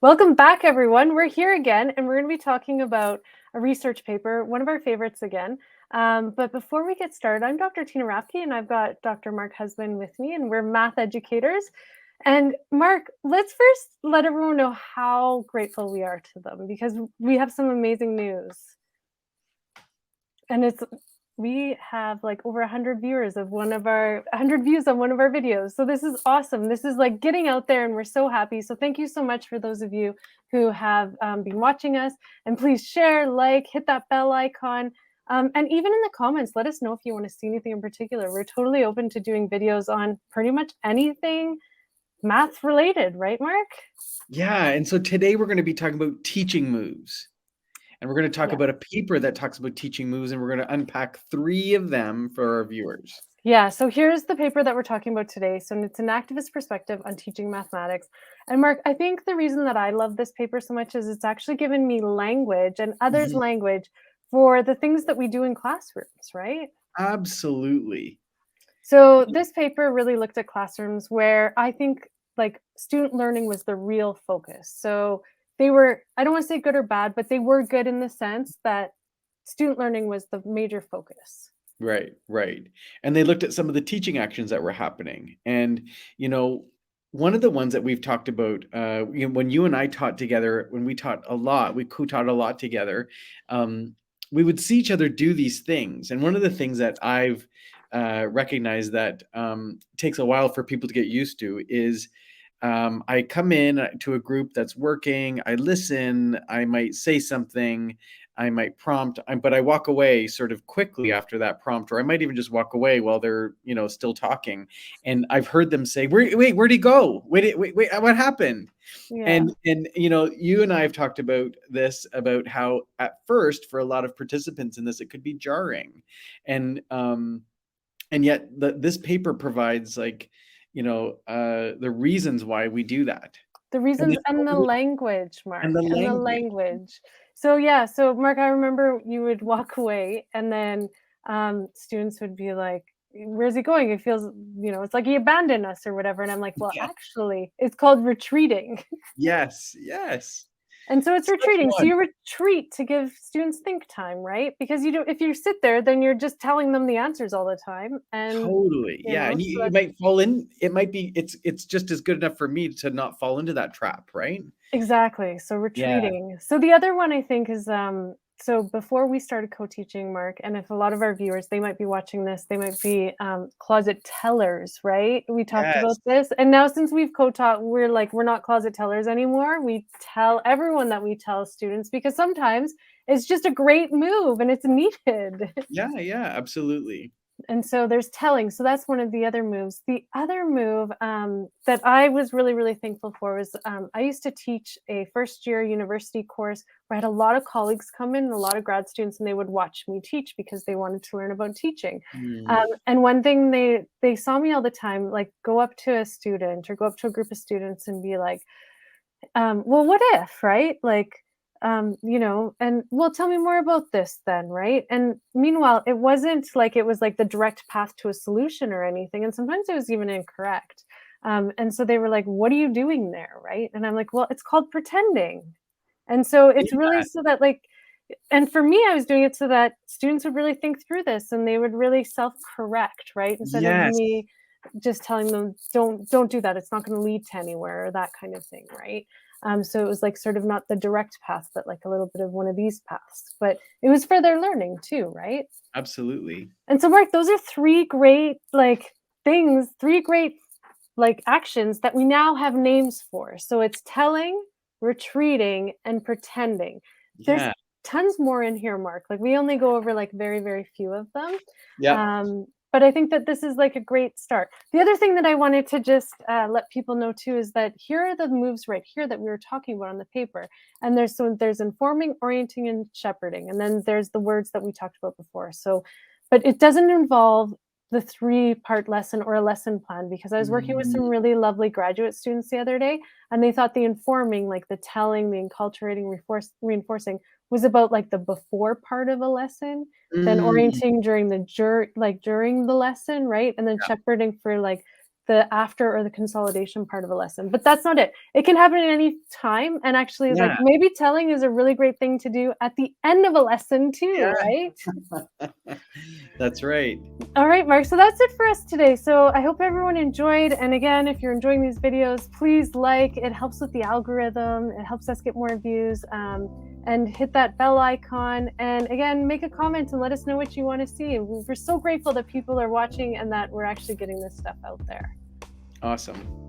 Welcome back, everyone. We're here again, and we're going to be talking about a research paper, one of our favorites again. But before we get started, I'm Dr. Tina Rapke, and I've got Dr. Marc Husband with me, and we're math educators. And Marc, let's first let everyone know how grateful we are to them because we have some amazing news. And we have like over 100 viewers of 100 views on one of our videos. So this is awesome. This is like getting out there and we're so happy. So thank you so much for those of you who have been watching us, and please share, hit that bell icon. And even in the comments, let us know if you want to see anything in particular. We're totally open to doing videos on pretty much anything math related, right, Marc? Yeah, and so today we're going to be talking about teaching moves. And we're going to talk Yeah. about a paper that talks about teaching moves, and we're going to unpack 3 of them for our viewers. Yeah, so here's the paper that we're talking about today. So it's an activist perspective on teaching mathematics. And Marc, I think the reason that I love this paper so much is it's actually given me language and others' Mhm. language for the things that we do in classrooms, right? Absolutely. So this paper really looked at classrooms where I think like student learning was the real focus. So they were, I don't want to say good or bad, but they were good in the sense that student learning was the major focus. Right, right. And they looked at some of the teaching actions that were happening. And, you know, one of the ones that we've talked about, when you and I taught together, when we taught a lot, we co-taught a lot together, we would see each other do these things. And one of the things that I've recognized that takes a while for people to get used to is I come in to a group that's working, I listen, I might say something, I might prompt, but I walk away sort of quickly after that prompt, or I might even just walk away while they're, still talking. And I've heard them say, "Wait, where'd he go? Wait, what happened?" Yeah. And you and I have talked about this, about how at first for a lot of participants in this, it could be jarring, and yet this paper provides the reasons why we do that. The And reasons they and the totally language, and Marc, the and the language. language. So, yeah, so Marc, I remember you would walk away and then students would be like, where's he going? It feels, it's like he abandoned us or whatever. And I'm like, well, Yeah. actually, it's called retreating. Yes, yes. And so it's Such retreating. So one. you retreat to give students think time, right? Because you don't, if you sit there, then you're just telling them the answers all the time. And, Totally. Yeah, and so you that's might fall in, it might be, it's just as good enough for me to not fall into that trap, right? exactly, so Yeah. retreating. So the other one I think is, so before we started co-teaching, Marc, and if a lot of our viewers, they might be watching this, they might be, closet tellers, right? We talked about Yes. this, and now since we've co-taught, we're like, we're not closet tellers anymore. We tell everyone that we tell students because sometimes it's just a great move and it's needed. Yeah, yeah, absolutely. And so there's telling. So that's one of the other moves. The other move that I was really, really thankful for was I used to teach a first year university course where I had a lot of colleagues come in, a lot of grad students, and they would watch me teach because they wanted to learn about teaching. Mm. And one thing they saw me all the time, like go up to a student or go up to a group of students and be like, well, what if, right? Like, and well, tell me more about this then, right? And meanwhile, it wasn't like it was like the direct path to a solution or anything. And sometimes it was even incorrect. And so they were like, what are you doing there? Right. And I'm like, well, it's called pretending. And so it's really Yeah. so that like, and for me, I was doing it so that students would really think through this and they would really self-correct, right? Instead of Yes. me just telling them, don't do that. It's not going to lead to anywhere or that kind of thing, right? So it was like sort of not the direct path, but like a little bit of one of these paths. But it was for their learning too, right? Absolutely. And so, Marc, those are three great like things, three great like actions that we now have names for. So it's telling, retreating, and pretending. There's Yeah. tons more in here, Marc. Like we only go over like very, very few of them. Yep. But I think that this is like a great start. The other thing that I wanted to just let people know too is that here are the moves right here that we were talking about on the paper. And there's informing, orienting, and shepherding. And then there's the words that we talked about before. So, but it doesn't involve the 3-part lesson or a lesson plan because I was working with some Mm. really lovely graduate students the other day, and they thought the informing, like the telling, the enculturating, reinforcing, was about like the before part of a lesson, then Mm. orienting during the during the lesson, right? And then shepherding for like the after or the consolidation part of a lesson. But that's not it. It can happen at any time. And actually, like Yeah, maybe telling is a really great thing to do at the end of a lesson too, yeah. right? That's right. All right, Mark. So that's it for us today. So I hope everyone enjoyed. And again, if you're enjoying these videos, please like. It helps with the algorithm. It helps us get more views. And hit that bell icon. And again, make a comment and let us know what you want to see. We're so grateful that people are watching and that we're actually getting this stuff out there. Awesome.